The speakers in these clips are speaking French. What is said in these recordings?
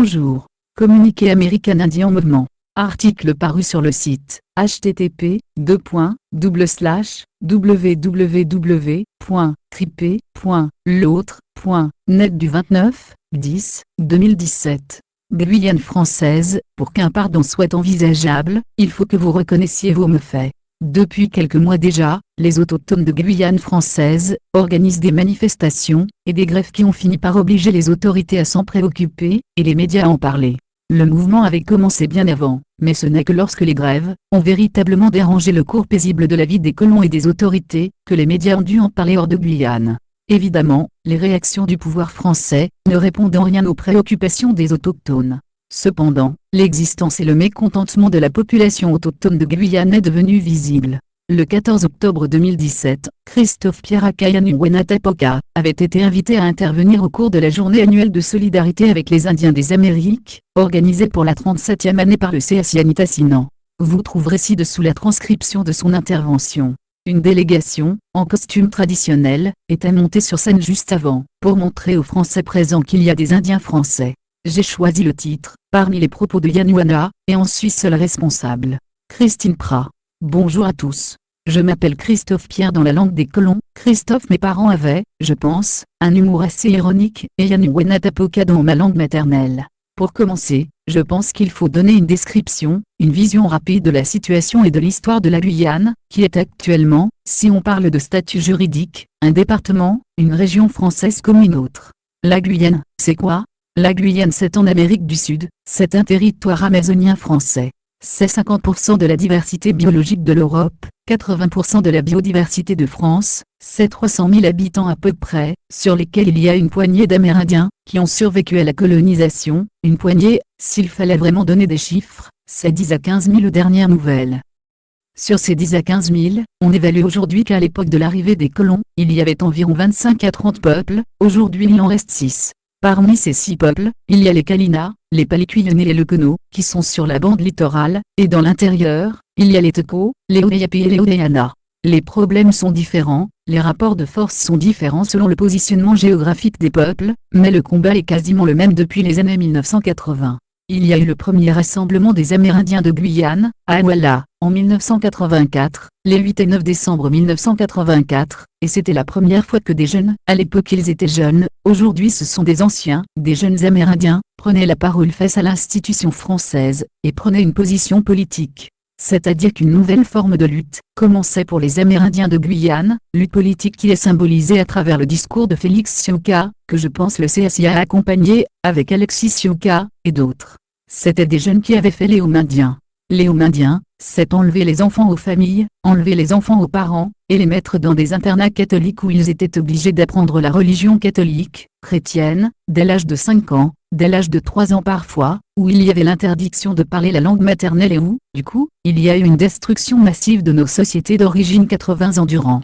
Bonjour. Communiqué American Indian Movement. Article paru sur le site http://www.cripe.l'autre.net du 29/10/2017. Guyane française, pour qu'un pardon soit envisageable, il faut que vous reconnaissiez vos méfaits. Depuis quelques mois déjà, les autochtones de Guyane française organisent des manifestations et des grèves qui ont fini par obliger les autorités à s'en préoccuper et les médias à en parler. Le mouvement avait commencé bien avant, mais ce n'est que lorsque les grèves ont véritablement dérangé le cours paisible de la vie des colons et des autorités que les médias ont dû en parler hors de Guyane. Évidemment, les réactions du pouvoir français ne répondent en rien aux préoccupations des autochtones. Cependant, l'existence et le mécontentement de la population autochtone de Guyane est devenu visible. Le 14 octobre 2017, Christophe Pierre Akayanuwenatapoka avait été invité à intervenir au cours de la journée annuelle de solidarité avec les Indiens des Amériques, organisée pour la 37e année par le CSI Nitassinan. Vous trouverez ci-dessous la transcription de son intervention. Une délégation, en costume traditionnel, était montée sur scène juste avant, pour montrer aux Français présents qu'il y a des Indiens français. J'ai choisi le titre, parmi les propos de Yanuana, et en suis seul responsable. Christine Prat. Bonjour à tous. Je m'appelle Christophe Pierre dans la langue des colons. Christophe, mes parents avaient, je pense, un humour assez ironique, et Yanuwenatapoka dans ma langue maternelle. Pour commencer, je pense qu'il faut donner une description, une vision rapide de la situation et de l'histoire de la Guyane, qui est actuellement, si on parle de statut juridique, un département, une région française comme une autre. La Guyane, c'est quoi ? La Guyane, c'est en Amérique du Sud, c'est un territoire amazonien français. C'est 50% de la diversité biologique de l'Europe, 80% de la biodiversité de France, c'est 300 000 habitants à peu près, sur lesquels il y a une poignée d'Amérindiens, qui ont survécu à la colonisation, une poignée, s'il fallait vraiment donner des chiffres, c'est 10 à 15 000 aux dernières nouvelles. Sur ces 10 à 15 000, on évalue aujourd'hui qu'à l'époque de l'arrivée des colons, il y avait environ 25 à 30 peuples, aujourd'hui il en reste 6. Parmi ces 6 peuples, il y a les Kalina, les Palikuyene et les Lekono, qui sont sur la bande littorale, et dans l'intérieur, il y a les Teko, les Odeyapi et les Odeyana. Les problèmes sont différents, les rapports de force sont différents selon le positionnement géographique des peuples, mais le combat est quasiment le même depuis les années 1980. Il y a eu le premier rassemblement des Amérindiens de Guyane, à Awala, en 1984, les 8 et 9 décembre 1984, et c'était la première fois que des jeunes, à l'époque ils étaient jeunes, aujourd'hui ce sont des anciens, des jeunes Amérindiens, prenaient la parole face à l'institution française, et prenaient une position politique. C'est-à-dire qu'une nouvelle forme de lutte commençait pour les Amérindiens de Guyane, lutte politique qui est symbolisée à travers le discours de Félix Sioka, que je pense le CSI a accompagné, avec Alexis Sioka, et d'autres. C'étaient des jeunes qui avaient fait les Homindiens. Les Homindiens, c'est enlever les enfants aux familles, enlever les enfants aux parents, et les mettre dans des internats catholiques où ils étaient obligés d'apprendre la religion catholique, chrétienne, dès l'âge de 5 ans, dès l'âge de 3 ans parfois, où il y avait l'interdiction de parler la langue maternelle et où, du coup, il y a eu une destruction massive de nos sociétés d'origine 80 ans durant.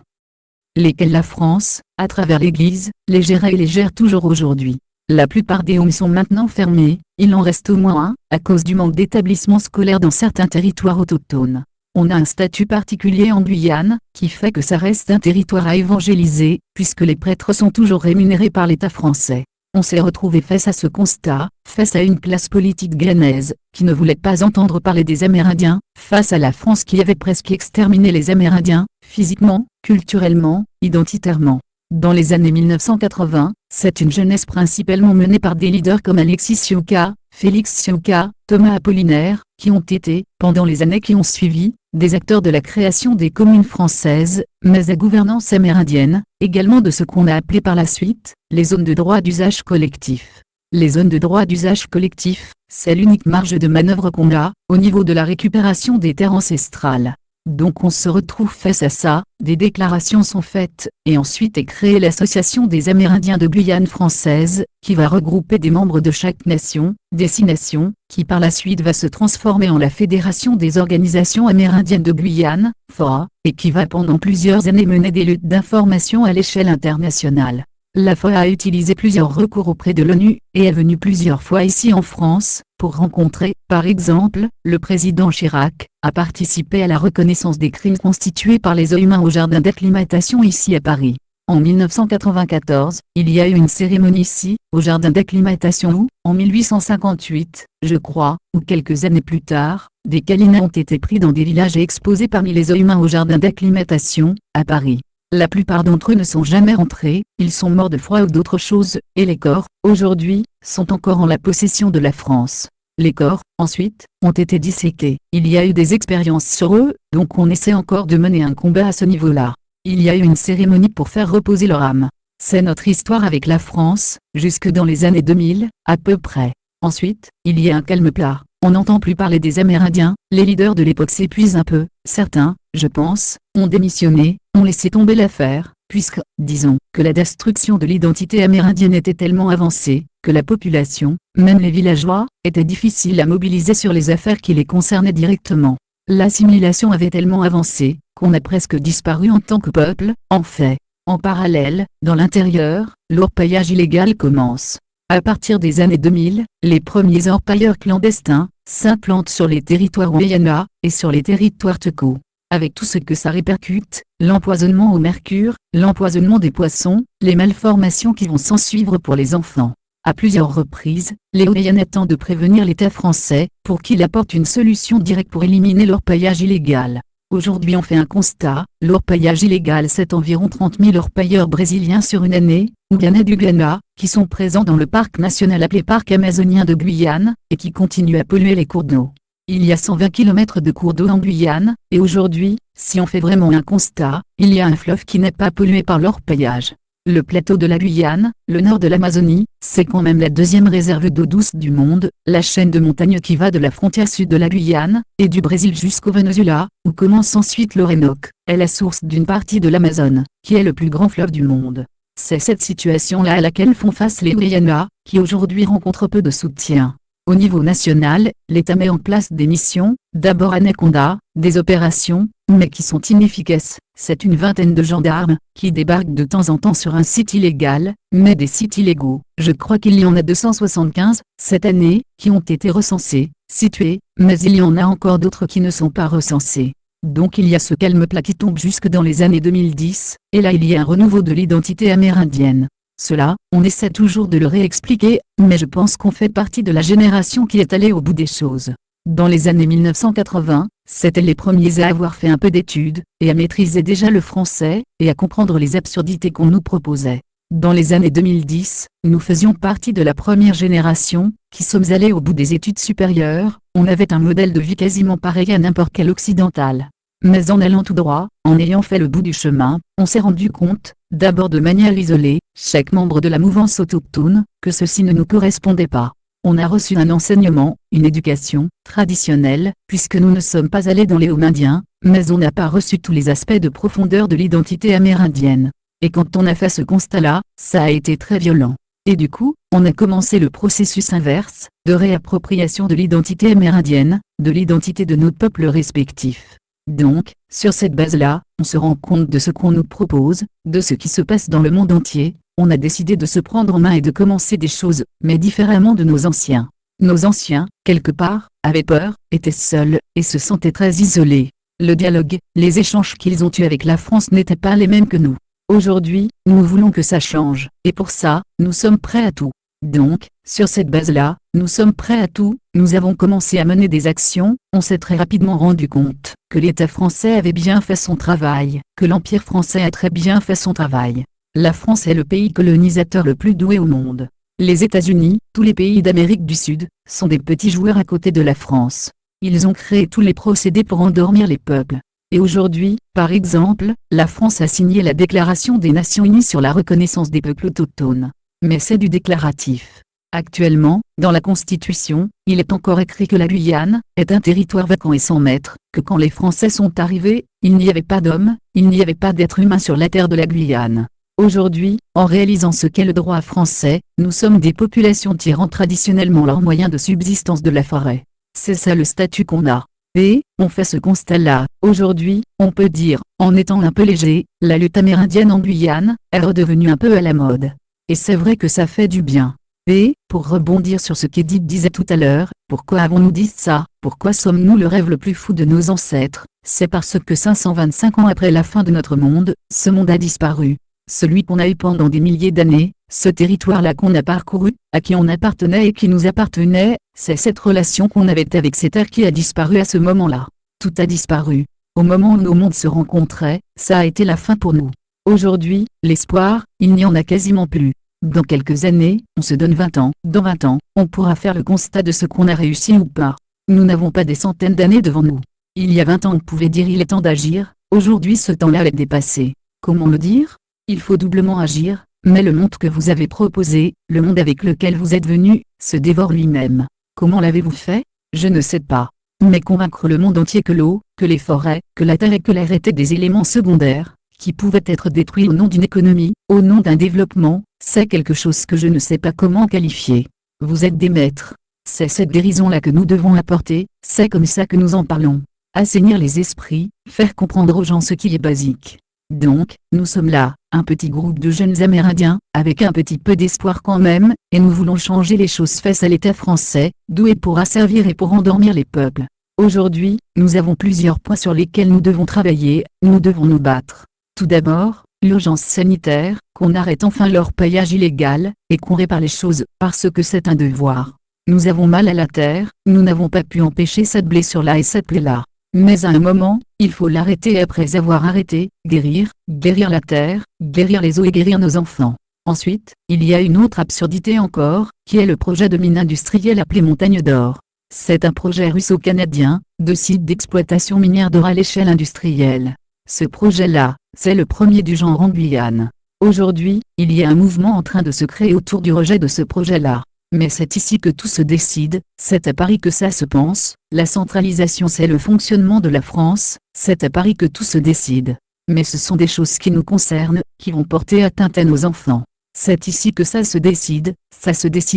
Lesquelles la France, à travers l'Église, les gérait et les gère toujours aujourd'hui. La plupart des homes sont maintenant fermés, il en reste au moins un, à cause du manque d'établissements scolaires dans certains territoires autochtones. On a un statut particulier en Guyane, qui fait que ça reste un territoire à évangéliser, puisque les prêtres sont toujours rémunérés par l'État français. On s'est retrouvé face à ce constat, face à une classe politique guyanaise, qui ne voulait pas entendre parler des Amérindiens, face à la France qui avait presque exterminé les Amérindiens, physiquement, culturellement, identitairement. Dans les années 1980, c'est une jeunesse principalement menée par des leaders comme Alexis Sioka, Félix Sioka, Thomas Apollinaire, qui ont été, pendant les années qui ont suivi, des acteurs de la création des communes françaises, mais à gouvernance amérindienne, également de ce qu'on a appelé par la suite, les zones de droit d'usage collectif. Les zones de droit d'usage collectif, c'est l'unique marge de manœuvre qu'on a, au niveau de la récupération des terres ancestrales. Donc on se retrouve face à ça, des déclarations sont faites, et ensuite est créée l'Association des Amérindiens de Guyane française, qui va regrouper des membres de chaque nation, des 6 nations, qui par la suite va se transformer en la Fédération des Organisations Amérindiennes de Guyane, FOA, et qui va pendant plusieurs années mener des luttes d'information à l'échelle internationale. La FOA a utilisé plusieurs recours auprès de l'ONU, et est venue plusieurs fois ici en France, pour rencontrer, par exemple, le président Chirac, a participé à la reconnaissance des crimes constitués par les humains au jardin d'acclimatation ici à Paris. En 1994, il y a eu une cérémonie ici, au jardin d'acclimatation où, en 1858, je crois, ou quelques années plus tard, des câlins ont été pris dans des villages et exposés parmi les humains au jardin d'acclimatation, à Paris. La plupart d'entre eux ne sont jamais rentrés, ils sont morts de froid ou d'autre chose, et les corps, aujourd'hui, sont encore en la possession de la France. Les corps, ensuite, ont été disséqués. Il y a eu des expériences sur eux, donc on essaie encore de mener un combat à ce niveau-là. Il y a eu une cérémonie pour faire reposer leur âme. C'est notre histoire avec la France, jusque dans les années 2000, à peu près. Ensuite, il y a un calme plat. On n'entend plus parler des Amérindiens, les leaders de l'époque s'épuisent un peu, certains, je pense, ont démissionné, ont laissé tomber l'affaire, puisque, disons, que la destruction de l'identité amérindienne était tellement avancée, que la population, même les villageois, était difficile à mobiliser sur les affaires qui les concernaient directement. L'assimilation avait tellement avancé, qu'on a presque disparu en tant que peuple, en fait. En parallèle, dans l'intérieur, l'orpaillage illégal commence. À partir des années 2000, les premiers orpailleurs clandestins s'implantent sur les territoires Wayana et sur les territoires Teco. Avec tout ce que ça répercute, l'empoisonnement au mercure, l'empoisonnement des poissons, les malformations qui vont s'ensuivre pour les enfants. À plusieurs reprises, les Wayana tentent de prévenir l'État français, pour qu'il apporte une solution directe pour éliminer l'orpaillage illégal. Aujourd'hui on fait un constat, l'orpaillage illégal c'est environ 30 000 orpailleurs brésiliens sur une année, ou Ghana du Ghana, qui sont présents dans le parc national appelé parc amazonien de Guyane, et qui continuent à polluer les cours d'eau. Il y a 120 km de cours d'eau en Guyane, et aujourd'hui, si on fait vraiment un constat, il y a un fleuve qui n'est pas pollué par l'orpaillage. Le plateau de la Guyane, le nord de l'Amazonie, c'est quand même la deuxième réserve d'eau douce du monde, la chaîne de montagnes qui va de la frontière sud de la Guyane, et du Brésil jusqu'au Venezuela, où commence ensuite l'Orénoque, est la source d'une partie de l'Amazone, qui est le plus grand fleuve du monde. C'est cette situation-là à laquelle font face les Wayana, qui aujourd'hui rencontrent peu de soutien. Au niveau national, l'État met en place des missions, d'abord Anaconda, des opérations, mais qui sont inefficaces. C'est une vingtaine de gendarmes, qui débarquent de temps en temps sur un site illégal, mais des sites illégaux. Je crois qu'il y en a 275, cette année, qui ont été recensés, situés, mais il y en a encore d'autres qui ne sont pas recensés. Donc il y a ce calme plat qui tombe jusque dans les années 2010, et là il y a un renouveau de l'identité amérindienne. Cela, on essaie toujours de le réexpliquer, mais je pense qu'on fait partie de la génération qui est allée au bout des choses. Dans les années 1980, c'étaient les premiers à avoir fait un peu d'études, et à maîtriser déjà le français, et à comprendre les absurdités qu'on nous proposait. Dans les années 2010, nous faisions partie de la première génération, qui sommes allés au bout des études supérieures, on avait un modèle de vie quasiment pareil à n'importe quel occidental. Mais en allant tout droit, en ayant fait le bout du chemin, on s'est rendu compte, d'abord de manière isolée, chaque membre de la mouvance autochtone, que ceci ne nous correspondait pas. On a reçu un enseignement, une éducation, traditionnelle, puisque nous ne sommes pas allés dans les hauts indiens, mais on n'a pas reçu tous les aspects de profondeur de l'identité amérindienne. Et quand on a fait ce constat-là, ça a été très violent. Et du coup, on a commencé le processus inverse, de réappropriation de l'identité amérindienne, de l'identité de nos peuples respectifs. Donc, sur cette base-là, on se rend compte de ce qu'on nous propose, de ce qui se passe dans le monde entier, on a décidé de se prendre en main et de commencer des choses, mais différemment de nos anciens. Nos anciens, quelque part, avaient peur, étaient seuls, et se sentaient très isolés. Le dialogue, les échanges qu'ils ont eus avec la France n'étaient pas les mêmes que nous. Aujourd'hui, nous voulons que ça change, et pour ça, nous sommes prêts à tout. Donc, sur cette base-là, nous sommes prêts à tout, nous avons commencé à mener des actions, on s'est très rapidement rendu compte que l'État français avait bien fait son travail, que l'Empire français a très bien fait son travail. La France est le pays colonisateur le plus doué au monde. Les États-Unis, tous les pays d'Amérique du Sud, sont des petits joueurs à côté de la France. Ils ont créé tous les procédés pour endormir les peuples. Et aujourd'hui, par exemple, la France a signé la Déclaration des Nations Unies sur la reconnaissance des peuples autochtones. Mais c'est du déclaratif. Actuellement, dans la Constitution, il est encore écrit que la Guyane est un territoire vacant et sans maître, que quand les Français sont arrivés, il n'y avait pas d'hommes, il n'y avait pas d'êtres humains sur la terre de la Guyane. Aujourd'hui, en réalisant ce qu'est le droit français, nous sommes des populations tirant traditionnellement leurs moyens de subsistance de la forêt. C'est ça le statut qu'on a. Et, on fait ce constat-là, aujourd'hui, on peut dire, en étant un peu léger, la lutte amérindienne en Guyane est redevenue un peu à la mode. Et c'est vrai que ça fait du bien. Et, pour rebondir sur ce qu'Edith disait tout à l'heure, pourquoi avons-nous dit ça? Pourquoi sommes-nous le rêve le plus fou de nos ancêtres? C'est parce que 525 ans après la fin de notre monde, ce monde a disparu. celui qu'on a eu pendant des milliers d'années, ce territoire-là qu'on a parcouru, à qui on appartenait et qui nous appartenait, c'est cette relation qu'on avait avec cette terre qui a disparu à ce moment-là. Tout a disparu. Au moment où nos mondes se rencontraient, ça a été la fin pour nous. Aujourd'hui, l'espoir, il n'y en a quasiment plus. Dans quelques années, on se donne 20 ans. Dans 20 ans, on pourra faire le constat de ce qu'on a réussi ou pas. Nous n'avons pas des centaines d'années devant nous. Il y a 20 ans on pouvait dire il est temps d'agir, aujourd'hui ce temps-là est dépassé. Comment le dire? Il faut doublement agir, mais le monde que vous avez proposé, le monde avec lequel vous êtes venu, se dévore lui-même. Comment l'avez-vous fait? Je ne sais pas. Mais convaincre le monde entier que l'eau, que les forêts, que la terre et que l'air étaient des éléments secondaires, qui pouvaient être détruits au nom d'une économie, au nom d'un développement, c'est quelque chose que je ne sais pas comment qualifier. Vous êtes des maîtres. C'est cette guérison-là que nous devons apporter, c'est comme ça que nous en parlons. Assainir les esprits, faire comprendre aux gens ce qui est basique. Donc, nous sommes là, un petit groupe de jeunes Amérindiens, avec un petit peu d'espoir quand même, et nous voulons changer les choses face à l'État français, doué pour asservir et pour endormir les peuples. Aujourd'hui, nous avons plusieurs points sur lesquels nous devons travailler, nous devons nous battre. Tout d'abord, l'urgence sanitaire, qu'on arrête enfin l'orpaillage illégal, et qu'on répare les choses, parce que c'est un devoir. Nous avons mal à la terre, nous n'avons pas pu empêcher cette blessure-là et cette plaie-là. Mais à un moment, il faut l'arrêter et après avoir arrêté, guérir la terre, guérir les eaux et guérir nos enfants. Ensuite, il y a une autre absurdité encore, qui est le projet de mine industrielle appelé Montagne d'Or. C'est un projet russo-canadien, de site d'exploitation minière d'or à l'échelle industrielle. Ce projet-là, c'est le premier du genre en Guyane. Aujourd'hui, il y a un mouvement en train de se créer autour du rejet de ce projet-là. Mais c'est ici que tout se décide, c'est à Paris que ça se pense, la centralisation c'est le fonctionnement de la France, c'est à Paris que tout se décide. Mais ce sont des choses qui nous concernent, qui vont porter atteinte à nos enfants. C'est ici que ça se décide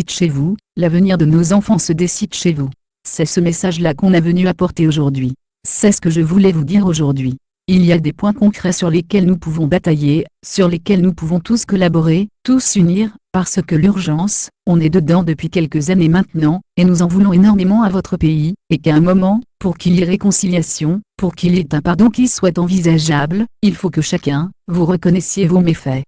chez vous, l'avenir de nos enfants se décide chez vous. C'est ce message-là qu'on a venu apporter aujourd'hui. C'est ce que je voulais vous dire aujourd'hui. Il y a des points concrets sur lesquels nous pouvons batailler, sur lesquels nous pouvons tous collaborer, tous unir, parce que l'urgence, on est dedans depuis quelques années maintenant, et nous en voulons énormément à votre pays, et qu'à un moment, pour qu'il y ait réconciliation, pour qu'il y ait un pardon qui soit envisageable, il faut que chacun, vous reconnaissiez vos méfaits.